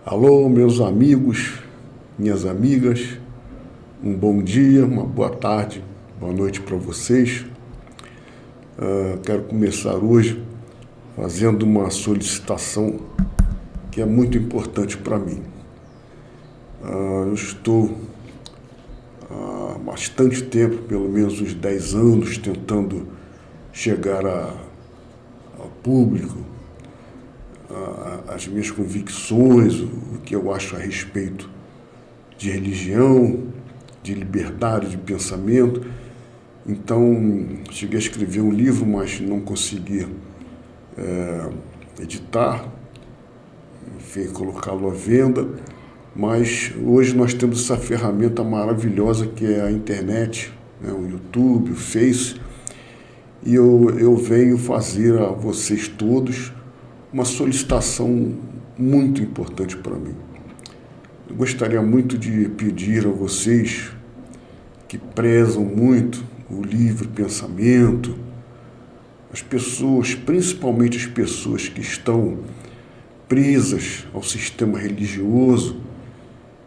Alô, meus amigos, minhas amigas, um bom dia, uma boa tarde, boa noite para vocês. Quero começar hoje fazendo uma solicitação que é muito importante para mim. Eu estou há bastante tempo, pelo menos uns 10 anos, tentando chegar ao público, as minhas convicções, o que eu acho a respeito de religião, de liberdade de pensamento. Então, cheguei a escrever um livro, mas não consegui editar, enfim, colocá-lo à venda. Mas hoje nós temos essa ferramenta maravilhosa que é a internet, né, o YouTube, o Face, e eu venho fazer a vocês todos uma solicitação muito importante para mim. Eu gostaria muito de pedir a vocês que prezam muito o livre pensamento, as pessoas, principalmente as pessoas que estão presas ao sistema religioso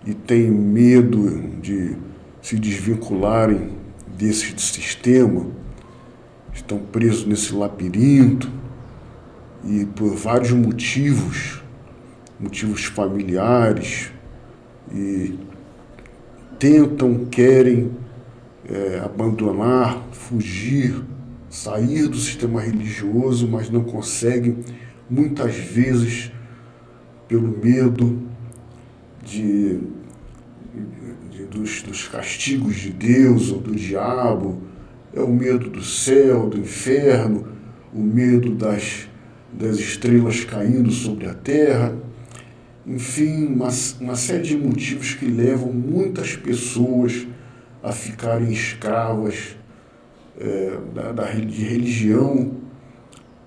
e têm medo de se desvincularem desse sistema, estão presos nesse labirinto e por vários motivos familiares, e querem abandonar, fugir, sair do sistema religioso, mas não conseguem, muitas vezes pelo medo dos castigos de Deus ou do diabo, é o medo do céu, do inferno, o medo das estrelas caindo sobre a terra. Enfim, uma série de motivos que levam muitas pessoas a ficarem escravas de religião.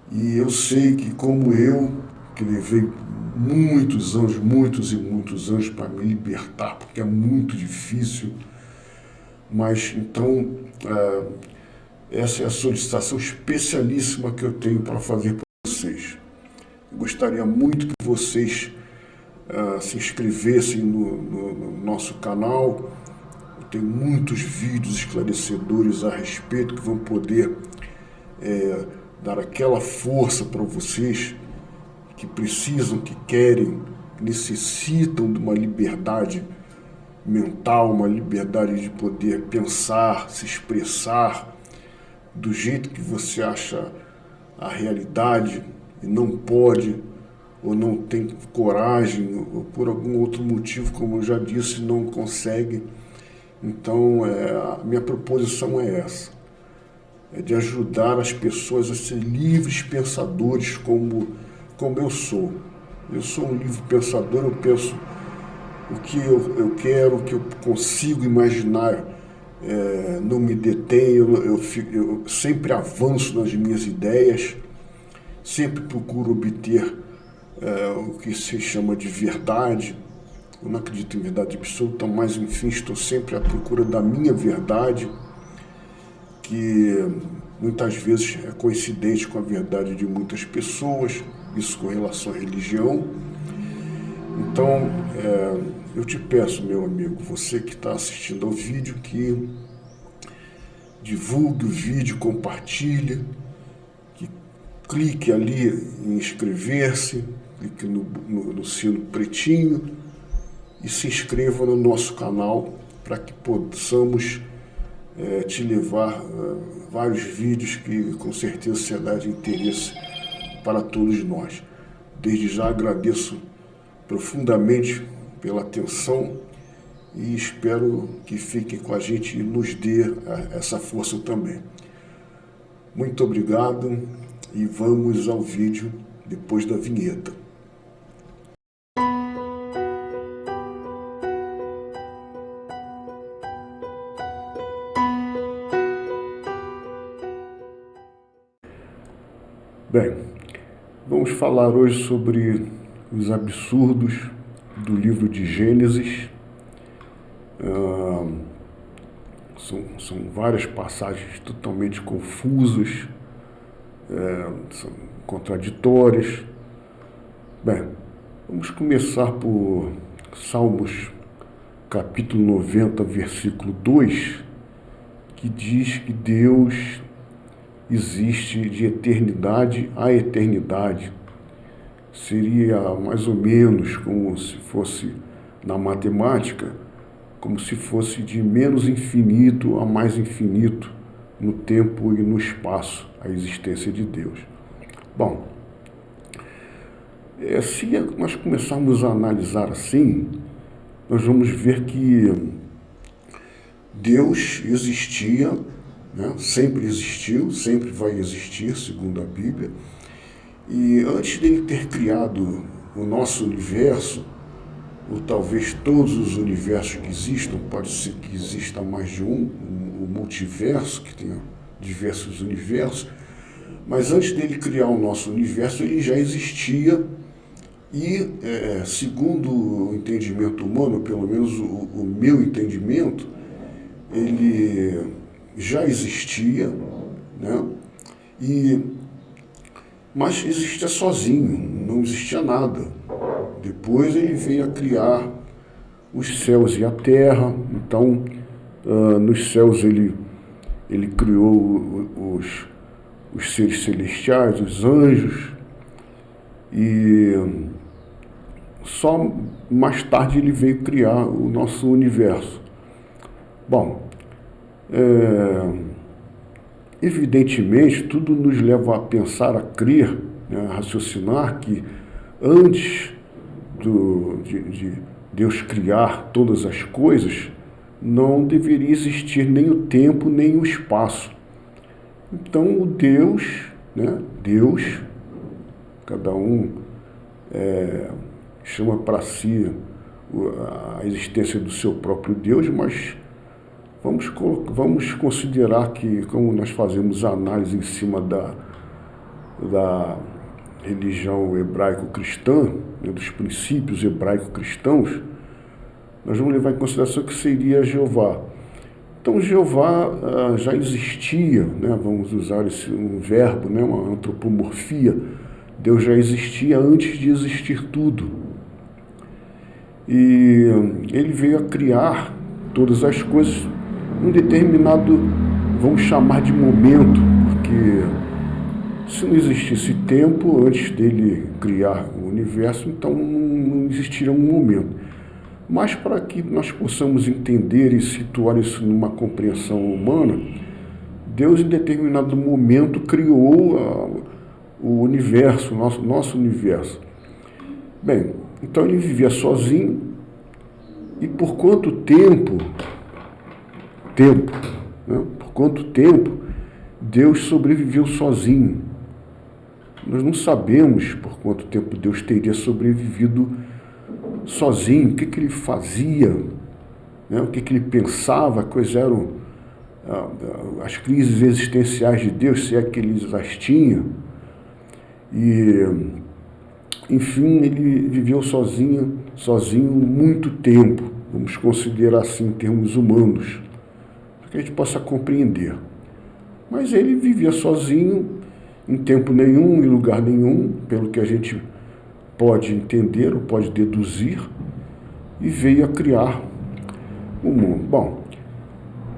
E eu sei que, como eu, que levei muitos anos para me libertar, porque é muito difícil, mas então essa é a solicitação especialíssima que eu tenho para fazer para vocês. Eu gostaria muito que vocês se inscrevessem no nosso canal. Eu tenho muitos vídeos esclarecedores a respeito que vão poder dar aquela força para vocês que precisam, que querem, que necessitam de uma liberdade mental, uma liberdade de poder pensar, se expressar do jeito que você acha a realidade e não pode, ou não tem coragem, ou por algum outro motivo, como eu já disse, não consegue. Então, a minha proposição é essa, é de ajudar as pessoas a ser livres pensadores como eu sou. Eu sou um livre pensador, eu penso o que eu quero, o que eu consigo imaginar, não me detenho, eu sempre avanço nas minhas ideias, sempre procuro obter o que se chama de verdade. Eu não acredito em verdade absoluta, mas enfim, estou sempre à procura da minha verdade, que muitas vezes é coincidente com a verdade de muitas pessoas, isso com relação à religião. Então, eu te peço, meu amigo, você que está assistindo ao vídeo, que divulgue o vídeo, compartilhe, que clique ali em inscrever-se, clique no sino pretinho e se inscreva no nosso canal para que possamos te levar vários vídeos que com certeza será de interesse para todos nós. Desde já agradeço profundamente pela atenção e espero que fiquem com a gente e nos dê essa força também. Muito obrigado e vamos ao vídeo depois da vinheta. Bem, vamos falar hoje sobre os absurdos do livro de Gênesis. São várias passagens totalmente confusas, são contraditórias. Bem, Vamos começar por Salmos capítulo 90, versículo 2, que diz que Deus existe de eternidade a eternidade. Seria mais ou menos como se fosse na matemática, como se fosse de menos infinito a mais infinito no tempo e no espaço, a existência de Deus. Bom, se nós começarmos a analisar assim, nós vamos ver que Deus existia, né? Sempre existiu, sempre vai existir, segundo a Bíblia. E antes dele ter criado o nosso universo, ou talvez todos os universos que existam, pode ser que exista mais de um, o multiverso, que tenha diversos universos, mas antes dele criar o nosso universo, ele já existia e, segundo o entendimento humano, pelo menos o meu entendimento, ele já existia, né? Mas existia sozinho, não existia nada. Depois ele veio a criar os céus e a terra. Então, nos céus ele criou os seres celestiais, os anjos, e só mais tarde ele veio criar o nosso universo. Bom, evidentemente, tudo nos leva a pensar, a crer, né, a raciocinar que antes de Deus criar todas as coisas, não deveria existir nem o tempo, nem o espaço. Então, o Deus, né, Deus, cada um chama para si a existência do seu próprio Deus, mas vamos considerar que, como nós fazemos a análise em cima da religião hebraico-cristã, né, dos princípios hebraico-cristãos, nós vamos levar em consideração que seria Jeová. Então, Jeová já existia, né, vamos usar um verbo, né, uma antropomorfia. Deus já existia antes de existir tudo. E ele veio a criar todas as coisas num determinado, vamos chamar de momento, porque se não existisse tempo antes dele criar o universo, então não existiria um momento. Mas para que nós possamos entender e situar isso numa compreensão humana, Deus em determinado momento criou o universo, nosso universo. Bem, então ele vivia sozinho, e por quanto tempo, né? Por quanto tempo Deus sobreviveu sozinho? Nós não sabemos por quanto tempo Deus teria sobrevivido sozinho, o que ele fazia, né? O que ele pensava, quais eram as crises existenciais de Deus, se é que ele as tinha. E, enfim, ele viveu sozinho muito tempo, vamos considerar assim em termos humanos, para que a gente possa compreender. Mas ele vivia sozinho, em tempo nenhum, em lugar nenhum, pelo que a gente pode entender ou pode deduzir, e veio a criar o mundo. Bom,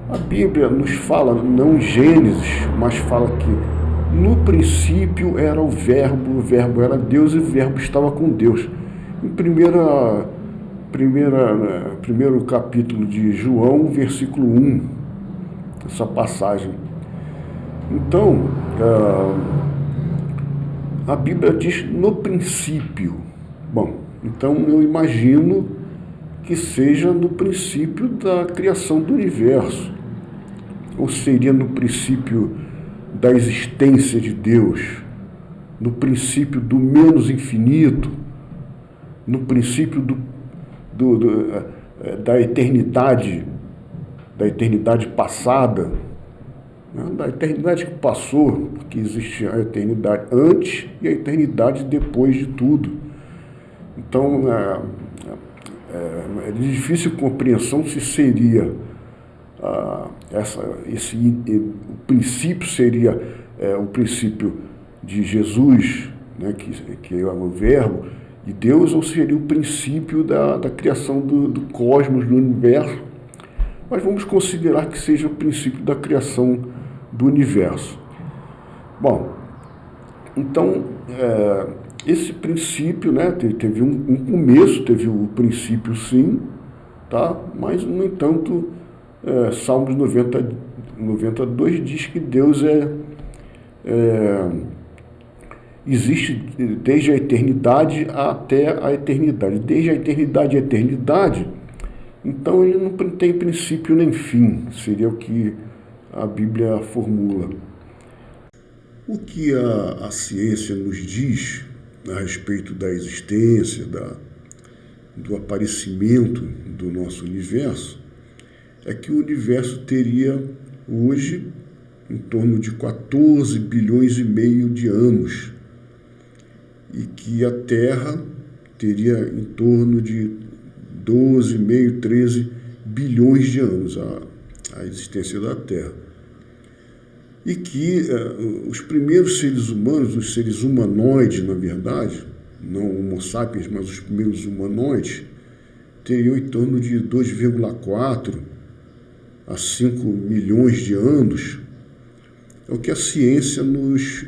a Bíblia nos fala, não em Gênesis, mas fala que no princípio era o verbo era Deus e o verbo estava com Deus. Em primeiro capítulo de João, versículo 1, essa passagem. Então, a Bíblia diz no princípio. Bom, então eu imagino que seja no princípio da criação do universo, ou seria no princípio da existência de Deus, no princípio do menos infinito, no princípio da eternidade passada, né? Da eternidade que passou, porque existe a eternidade antes e a eternidade depois de tudo. Então, é de difícil compreensão se seria o princípio seria o princípio de Jesus, né, que é o verbo, de Deus, ou seria o princípio da criação do cosmos, do universo, mas vamos considerar que seja o princípio da criação do universo. Bom, então, esse princípio, né, teve um começo, teve o princípio sim, tá? Mas, no entanto, Salmos 92 diz que Deus existe desde a eternidade até a eternidade. Desde a eternidade à eternidade, então ele não tem princípio nem fim, seria o que a Bíblia formula. O que a ciência nos diz a respeito da existência, do aparecimento do nosso universo, é que o universo teria hoje em torno de 14 bilhões e meio de anos e que a Terra teria em torno de 12,5, 13 bilhões de anos, a existência da Terra. E que os primeiros seres humanos, os seres humanoides, na verdade, não Homo sapiens, mas os primeiros humanoides, teriam em torno de 2,4 a 5 milhões de anos. É o que a ciência nos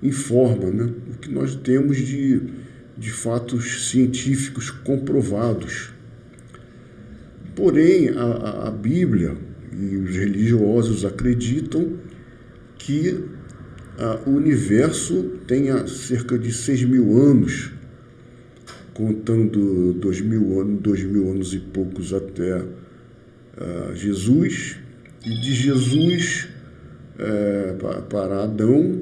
informa, né? O que nós temos de fatos científicos comprovados. Porém, a Bíblia e os religiosos acreditam que o universo tenha cerca de 6.000 anos, contando 2.000 anos e poucos até Jesus, e de Jesus para Adão,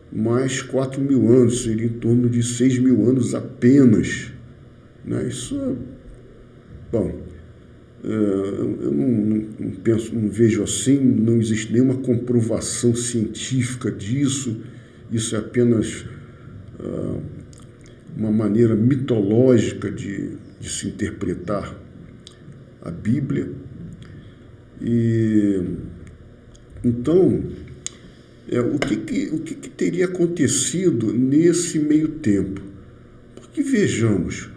mais 4.000 anos, seria em torno de 6.000 anos apenas. Né? Isso bom, eu não penso, não vejo assim, não existe nenhuma comprovação científica disso, isso é apenas uma maneira mitológica de se interpretar a Bíblia. E então, o que teria acontecido nesse meio tempo? Porque vejamos,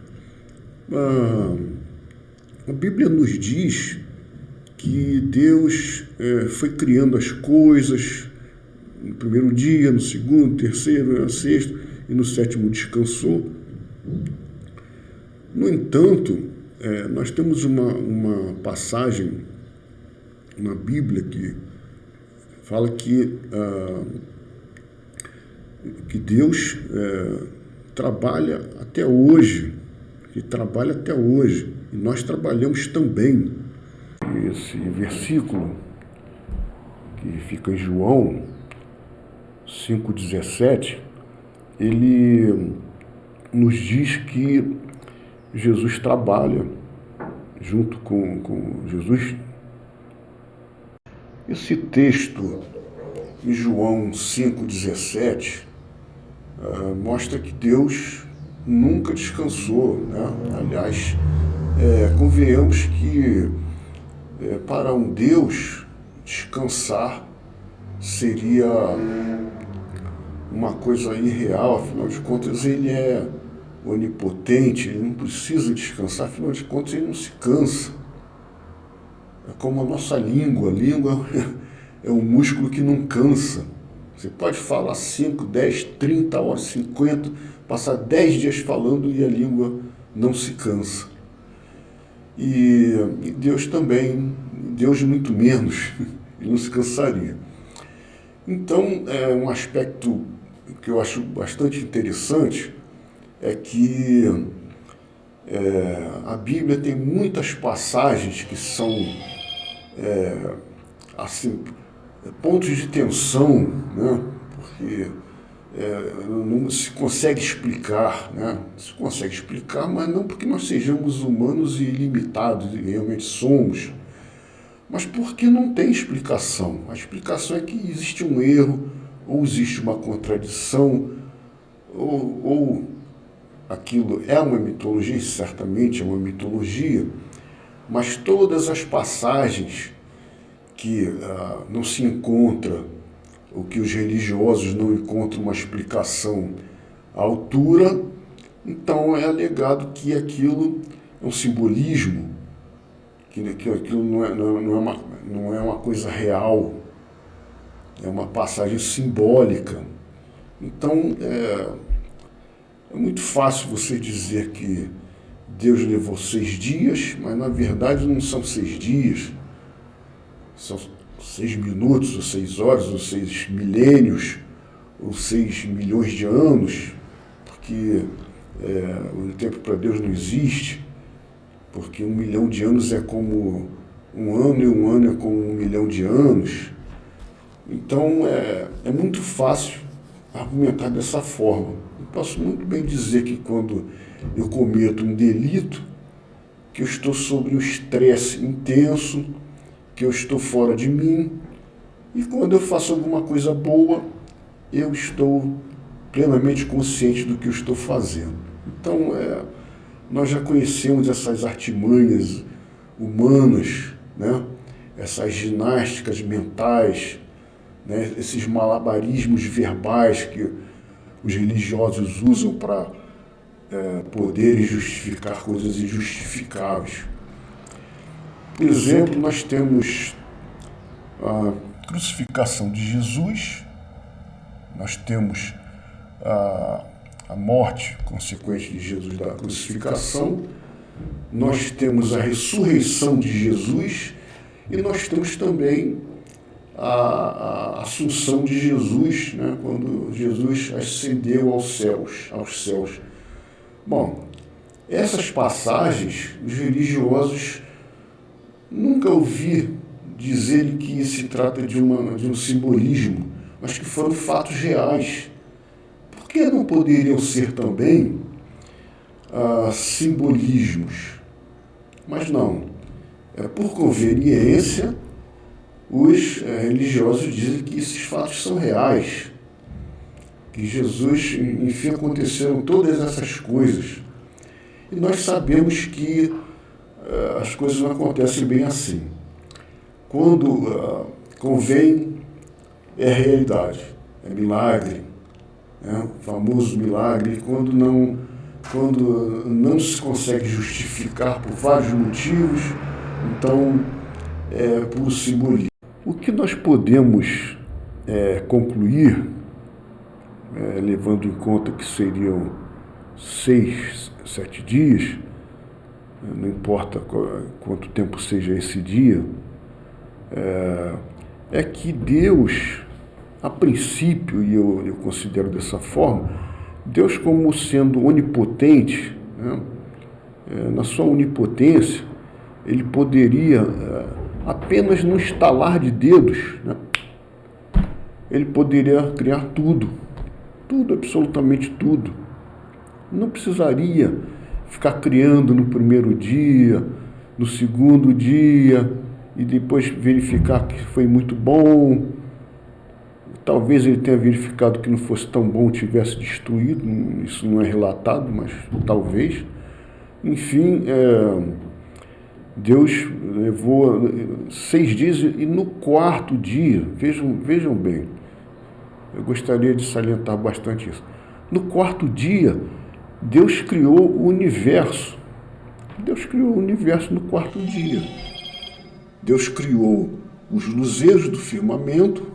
a Bíblia nos diz que Deus foi criando as coisas no primeiro dia, no segundo, no terceiro, no sexto, e no sétimo descansou. No entanto, nós temos uma passagem na Bíblia que fala que Deus trabalha até hoje, e nós trabalhamos também. Esse versículo, que fica em João 5,17, ele nos diz que Jesus trabalha junto com Jesus. Esse texto, em João 5,17, mostra que Deus nunca descansou, né? Aliás, convenhamos que para um Deus descansar seria uma coisa irreal, afinal de contas ele é onipotente, ele não precisa descansar, afinal de contas ele não se cansa. É como a nossa língua. A língua é um músculo que não cansa. Você pode falar 5, 10, 30 horas, 50, passar 10 dias falando e a língua não se cansa. E Deus também, Deus muito menos, ele não se cansaria. Então, um aspecto que eu acho bastante interessante é que a Bíblia tem muitas passagens que são assim, pontos de tensão, né? Porque não se consegue explicar, né? Se consegue explicar, mas não porque nós sejamos humanos e ilimitados, e realmente somos, mas porque não tem explicação. A explicação é que existe um erro, ou existe uma contradição, ou aquilo é uma mitologia, certamente é uma mitologia, mas todas as passagens que não se encontra, ou que os religiosos não encontram uma explicação à altura, Então é alegado que aquilo é um simbolismo, que aquilo não é uma coisa real, é uma passagem simbólica. Então é muito fácil você dizer que Deus levou 6 dias, mas na verdade não são 6 dias, são 6 minutos, ou 6 horas, ou 6 milênios, ou 6 milhões de anos, porque o tempo para Deus não existe, porque 1 milhão de anos é como um ano, e um ano é como 1 milhão de anos. Então é muito fácil argumentar dessa forma. Eu posso muito bem dizer que quando eu cometo um delito, que eu estou sob um estresse intenso, que eu estou fora de mim, e quando eu faço alguma coisa boa, eu estou plenamente consciente do que eu estou fazendo. Então, nós já conhecemos essas artimanhas humanas, né? Essas ginásticas mentais, né? Esses malabarismos verbais que os religiosos usam para poderem justificar coisas injustificáveis. Por exemplo, nós temos a crucificação de Jesus, nós temos a morte consequente de Jesus da crucificação, nós temos a ressurreição de Jesus e nós temos também a assunção de Jesus, né, quando Jesus ascendeu aos céus. Bom, essas passagens, os religiosos nunca ouvi dizer que se trata de um simbolismo, mas que foram fatos reais. Por que não poderiam ser também simbolismos? Mas não. Por conveniência, os religiosos dizem que esses fatos são reais, que Jesus, enfim, aconteceram todas essas coisas. E nós sabemos que as coisas não acontecem bem assim. Quando convém, é realidade, é milagre, né? O famoso milagre. Quando não se consegue justificar por vários motivos, então é puro simbolismo. O que nós podemos concluir, levando em conta que seriam 6, 7 dias, não importa quanto tempo seja esse dia, é que Deus, a princípio, e eu considero dessa forma, Deus como sendo onipotente, né, na sua onipotência, ele poderia, apenas no estalar de dedos, né, ele poderia criar tudo, absolutamente tudo. Não precisaria ficar criando no primeiro dia, no segundo dia, e depois verificar que foi muito bom. Talvez ele tenha verificado que não fosse tão bom, tivesse destruído, isso não é relatado, mas talvez. Enfim, Deus levou 6 dias e no 4º dia, vejam bem, eu gostaria de salientar bastante isso. No 4º dia, Deus criou o universo. Deus criou o universo no 4º dia. Deus criou os luzeiros do firmamento,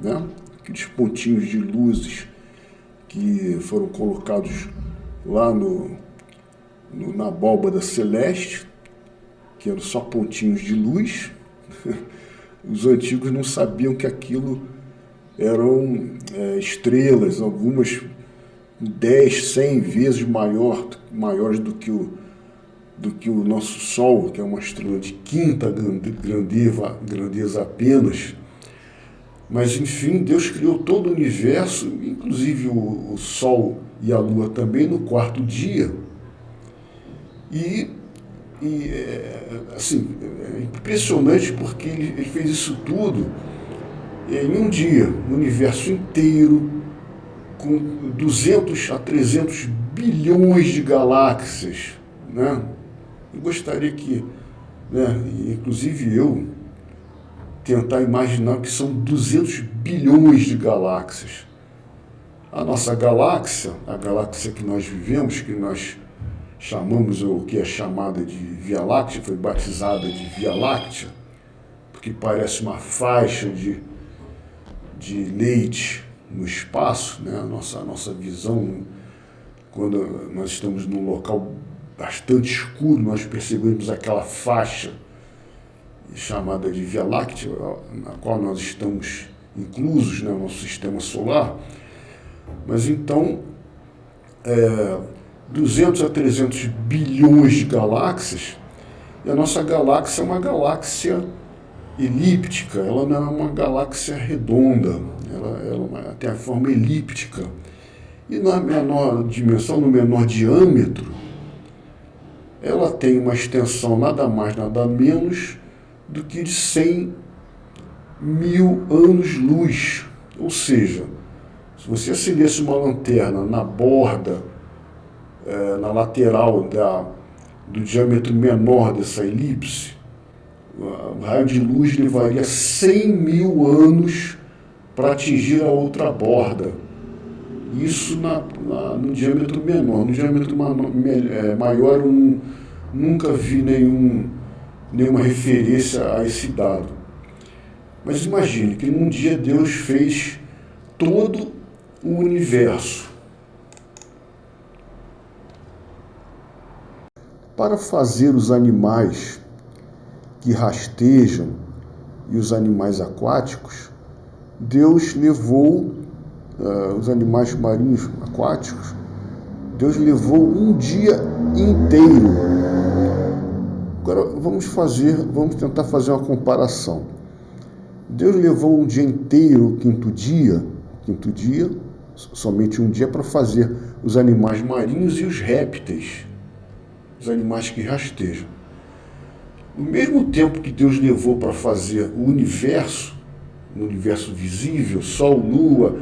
né? Aqueles pontinhos de luzes que foram colocados lá na abóbada celeste, que eram só pontinhos de luz. Os antigos não sabiam que aquilo eram estrelas, algumas 10, 100 vezes maiores do que o nosso Sol, que é uma estrela de quinta grandeza apenas. Mas, enfim, Deus criou todo o universo, inclusive o Sol e a Lua também, no 4º dia. Assim, é impressionante porque ele fez isso tudo em um dia, o universo inteiro, com 200 a 300 bilhões de galáxias, né? Eu gostaria que, né, inclusive eu, tentar imaginar que são 200 bilhões de galáxias. A nossa galáxia, a galáxia que nós vivemos, que nós chamamos, ou que é chamada de Via Láctea, foi batizada de Via Láctea, porque parece uma faixa de leite no espaço, né? A nossa visão, quando nós estamos num local bastante escuro, nós percebemos aquela faixa chamada de Via Láctea, na qual nós estamos inclusos, né, no nosso sistema solar. Mas então, 200 a 300 bilhões de galáxias, e a nossa galáxia é uma galáxia elíptica, ela não é uma galáxia redonda, ela tem a forma elíptica. E na menor dimensão, no menor diâmetro, ela tem uma extensão nada mais, nada menos do que de 100 mil anos-luz. Ou seja, se você acendesse uma lanterna na borda, na lateral do diâmetro menor dessa elipse, o raio de luz levaria 100 mil anos para atingir a outra borda. Isso no diâmetro menor. No diâmetro maior eu nunca vi nenhuma referência a esse dado. Mas imagine que num dia Deus fez todo o universo. Para fazer os animais que rastejam e os animais aquáticos, Deus levou os animais marinhos aquáticos, Deus levou um dia inteiro. Agora vamos tentar fazer uma comparação. Deus levou um dia inteiro, o quinto dia, somente um dia, para fazer os animais marinhos e os répteis, os animais que rastejam. No mesmo tempo que Deus levou para fazer o universo visível, Sol, Lua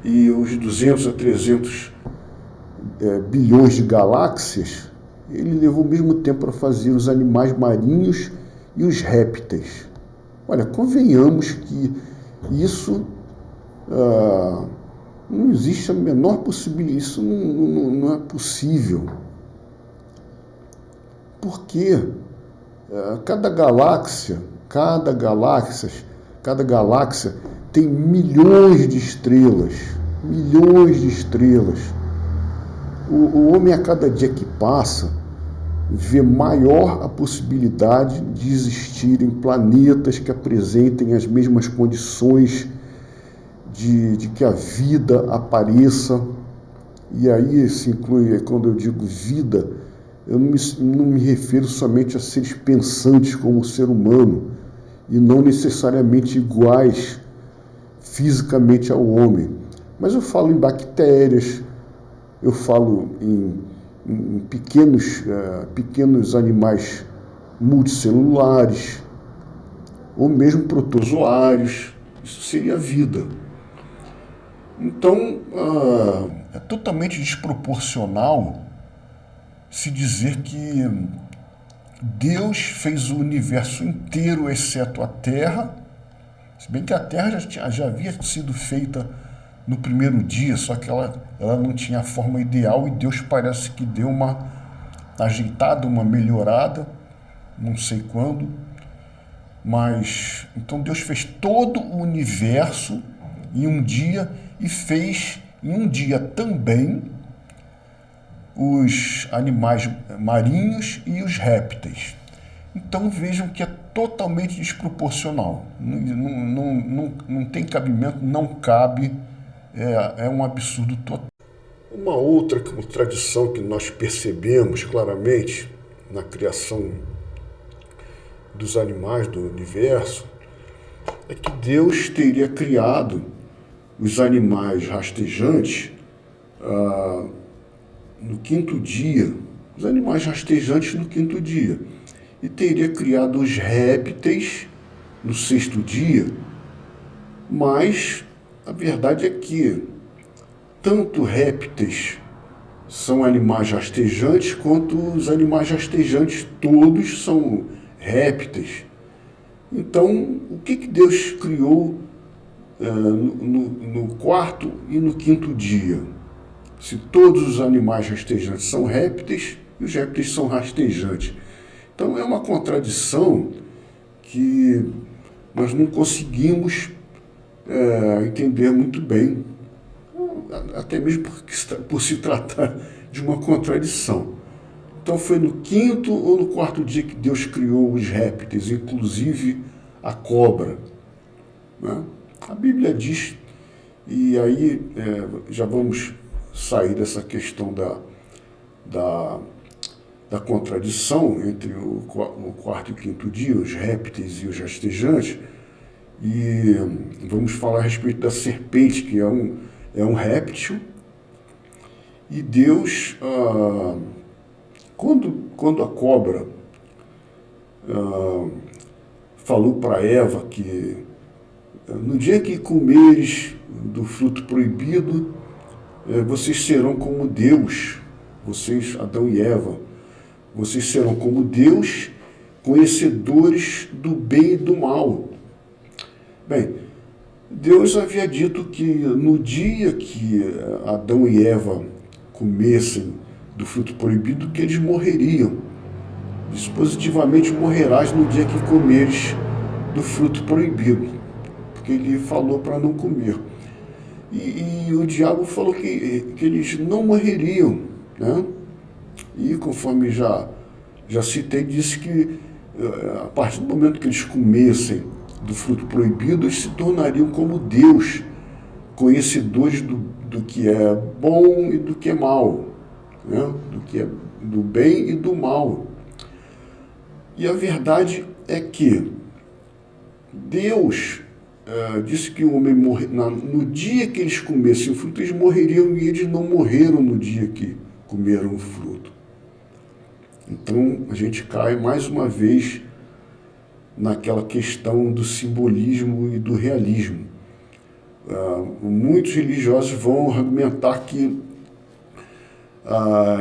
e os 200 a 300 bilhões de galáxias, ele levou o mesmo tempo para fazer os animais marinhos e os répteis. Olha, convenhamos que isso não existe a menor possibilidade, isso não é possível. Porque cada galáxia tem milhões de estrelas. O homem, a cada dia que passa, vê maior a possibilidade de existirem planetas que apresentem as mesmas condições de que a vida apareça. E aí se inclui, quando eu digo vida, eu não me refiro somente a seres pensantes como o ser humano, e não necessariamente iguais fisicamente ao homem. Mas eu falo em bactérias, eu falo em pequenos animais multicelulares, ou mesmo protozoários. Isso seria vida. Então, é totalmente desproporcional se dizer que Deus fez o universo inteiro, exceto a Terra, se bem que a Terra já havia sido feita no primeiro dia, só que ela não tinha a forma ideal, e Deus parece que deu uma ajeitada, uma melhorada, não sei quando, mas então Deus fez todo o universo em um dia, e fez em um dia também os animais marinhos e os répteis. Então vejam que é totalmente desproporcional, não tem cabimento, não cabe, é um absurdo total. Uma outra contradição que nós percebemos claramente na criação dos animais do universo é que Deus teria criado os animais rastejantes no quinto dia, os animais rastejantes no quinto dia, e teria criado os répteis no sexto dia, mas a verdade é que tanto répteis são animais rastejantes, quanto os animais rastejantes todos são répteis. Então, o que Deus criou no quarto e no quinto dia. Se todos os animais rastejantes são répteis, e os répteis são rastejantes. Então é uma contradição que nós não conseguimos entender muito bem, até mesmo por se tratar de uma contradição. Então foi no quinto ou no quarto dia que Deus criou os répteis, inclusive a cobra, né? A Bíblia diz, e aí já vamos sair dessa questão da contradição entre o quarto e o quinto dia, os répteis e os rastejantes, e vamos falar a respeito da serpente, que é um réptil, e Deus, quando a cobra falou para Eva que no dia que comeres do fruto proibido, vocês serão como Deus, vocês, Adão e Eva, vocês serão como Deus, conhecedores do bem e do mal. Bem, Deus havia dito que no dia que Adão e Eva comessem do fruto proibido, que eles morreriam. Dispositivamente morrerás no dia que comeres do fruto proibido, porque ele falou para não comer. E o diabo falou que eles não morreriam, né? E conforme já citei, disse que a partir do momento que eles comessem do fruto proibido, eles se tornariam como Deus, conhecedores do que é bom e do que é mal, né? Do que é do bem e do mal. E a verdade é que Deus disse que o homem no dia que eles comessem o fruto, eles morreriam, e eles não morreram no dia que comeram o fruto. Então a gente cai mais uma vez naquela questão do simbolismo e do realismo. Muitos religiosos vão argumentar que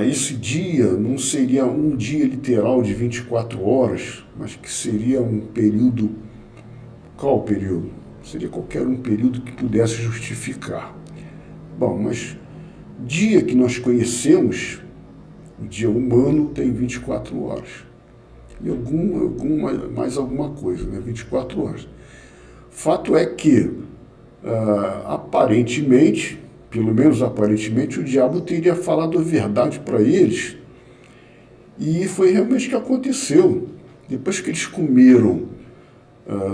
esse dia não seria um dia literal de 24 horas, mas que seria um período. Qual período? Seria qualquer um período que pudesse justificar. Bom, mas dia que nós conhecemos, o dia humano tem 24 horas. E mais alguma coisa, né? 24 horas. Fato é que, aparentemente, pelo menos aparentemente, o diabo teria falado a verdade para eles, e foi realmente o que aconteceu. Depois que eles comeram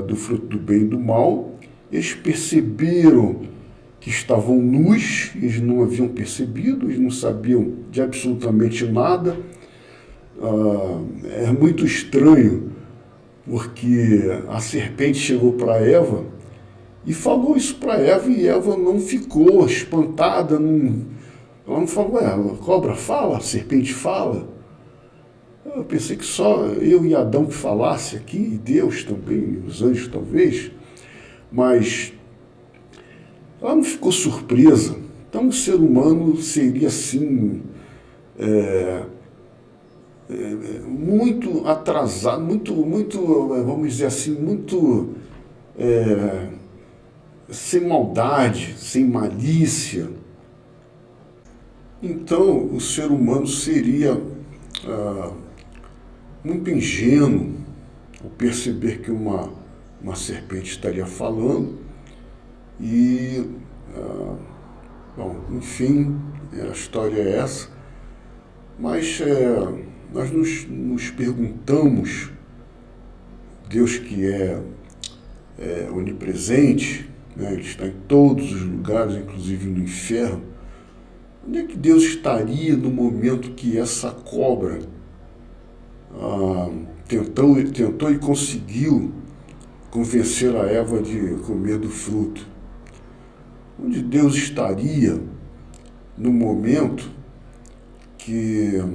do fruto do bem e do mal, eles perceberam que estavam nus, eles não haviam percebido, eles não sabiam de absolutamente nada. É muito estranho, porque a serpente chegou para Eva e falou isso para Eva, e Eva não ficou espantada, ela não falou, a cobra fala, a serpente fala. Eu pensei que só eu e Adão que falasse aqui, e Deus também, os anjos talvez, mas ela não ficou surpresa. Então o ser humano seria assim, muito atrasado, muito, vamos dizer assim, muito sem maldade, sem malícia. Então o ser humano seria muito ingênuo ao perceber que uma serpente estaria falando e, bom, enfim, a história é essa, mas nós nos perguntamos, Deus que é onipresente, né, ele está em todos os lugares, inclusive no inferno, onde é que Deus estaria no momento que essa cobra tentou e conseguiu convencer a Eva de comer do fruto? Onde Deus estaria no momento que a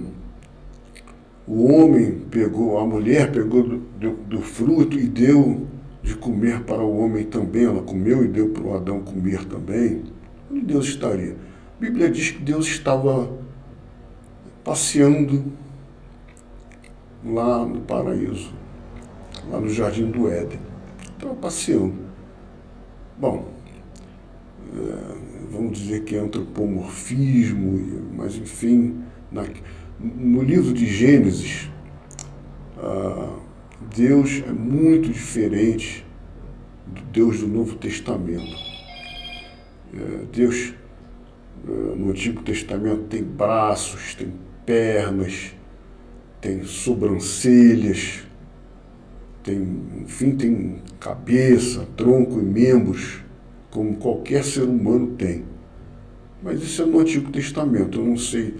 mulher pegou do fruto e deu de comer para o homem também? Ela comeu e deu para o Adão comer também. Onde Deus estaria? A Bíblia diz que Deus estava passeando lá no paraíso, lá no Jardim do Éden. Estava passeando. Bom, vamos dizer que é antropomorfismo, mas enfim, no livro de Gênesis, Deus é muito diferente do Deus do Novo Testamento. Deus, no Antigo Testamento, tem braços, tem pernas, tem sobrancelhas, tem cabeça, tronco e membros, como qualquer ser humano tem. Mas isso é no Antigo Testamento. Eu não sei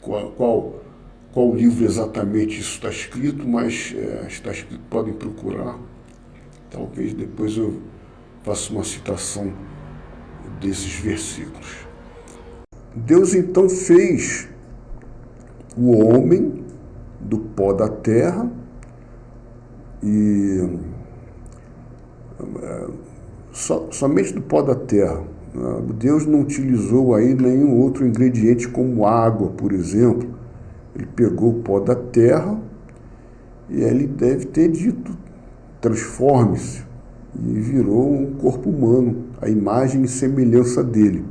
qual livro exatamente isso está escrito, mas está escrito, podem procurar. Talvez depois eu faça uma citação desses versículos. Deus então fez o homem do pó da terra e somente do pó da terra. Deus não utilizou aí nenhum outro ingrediente como água, por exemplo. Ele pegou o pó da terra e ele deve ter dito: transforme-se, e virou um corpo humano, a imagem e semelhança dele,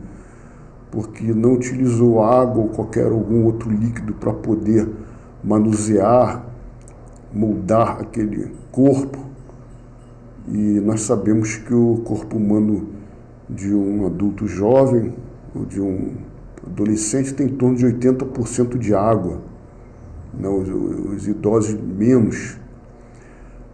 porque não utilizou água ou algum outro líquido para poder manusear, moldar aquele corpo. E nós sabemos que o corpo humano de um adulto jovem ou de um adolescente tem em torno de 80% de água, os idosos menos,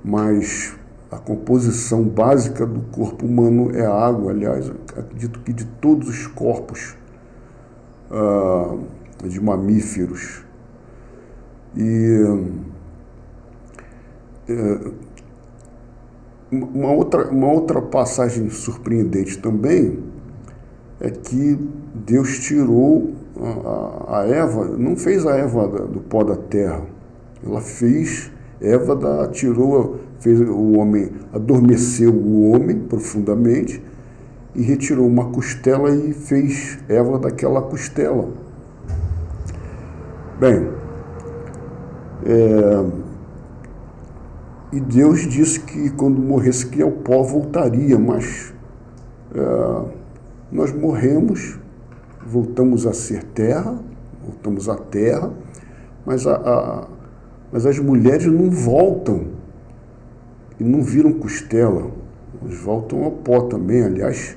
mas a composição básica do corpo humano é a água. Aliás, acredito que de todos os corpos de mamíferos. E uma outra passagem surpreendente também é que Deus tirou a Eva, não fez a Eva do pó da terra, ela fez fez o homem, adormeceu o homem profundamente e retirou uma costela e fez Eva daquela costela. Bem, e Deus disse que quando morresse que ao pó voltaria, mas nós morremos, voltamos a ser terra, voltamos à terra, mas as mulheres não voltam e não viram costela, elas voltam ao pó também. Aliás,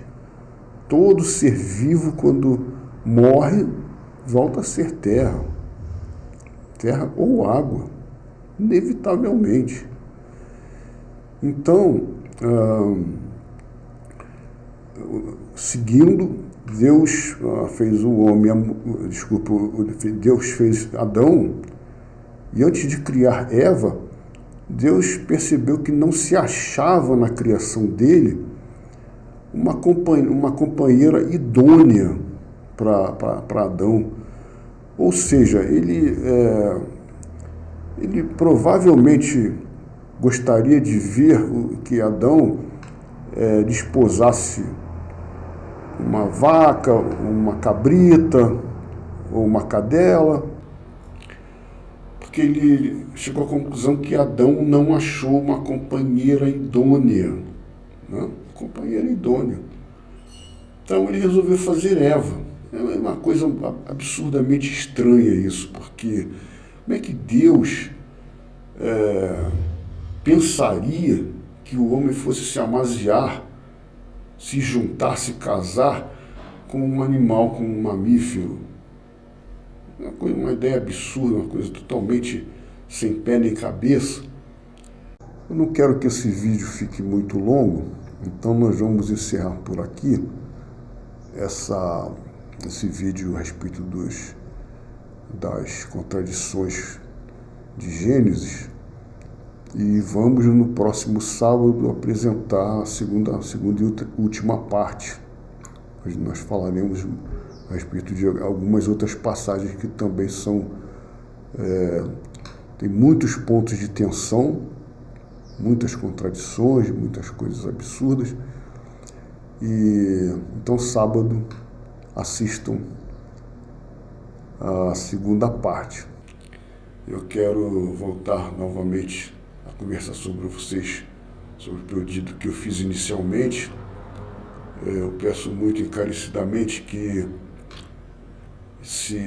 todo ser vivo, quando morre, volta a ser terra ou água, inevitavelmente. Então, seguindo, Deus fez o homem, Deus fez Adão, e antes de criar Eva, Deus percebeu que não se achava na criação dele uma companheira idônea para Adão. Ou seja, ele provavelmente gostaria de ver que Adão desposasse uma vaca, uma cabrita ou uma cadela, porque ele chegou à conclusão que Adão não achou uma companheira idônea, né? Companheira idônea. Então ele resolveu fazer Eva. É uma coisa absurdamente estranha isso, porque como é que Deus pensaria que o homem fosse se amaziar, se juntar, se casar com um animal, com um mamífero? Uma ideia absurda, uma coisa totalmente sem pé nem cabeça. Eu não quero que esse vídeo fique muito longo, então nós vamos encerrar por aqui esse vídeo a respeito das contradições de Gênesis, e vamos no próximo sábado apresentar a segunda e última parte. Hoje nós falaremos a respeito de algumas outras passagens que também tem muitos pontos de tensão, muitas contradições, muitas coisas absurdas. E então sábado assistam a segunda parte. Eu quero voltar novamente a conversar sobre vocês, sobre o pedido que eu fiz inicialmente, Eu peço muito encarecidamente que se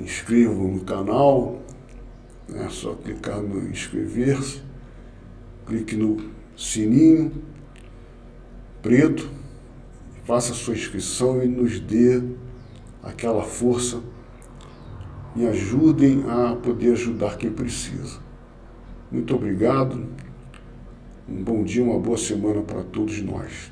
inscrevam no canal, é só clicar no inscrever-se, clique no sininho preto, faça a sua inscrição e nos dê aquela força, me ajudem a poder ajudar quem precisa. Muito obrigado, um bom dia, uma boa semana para todos nós.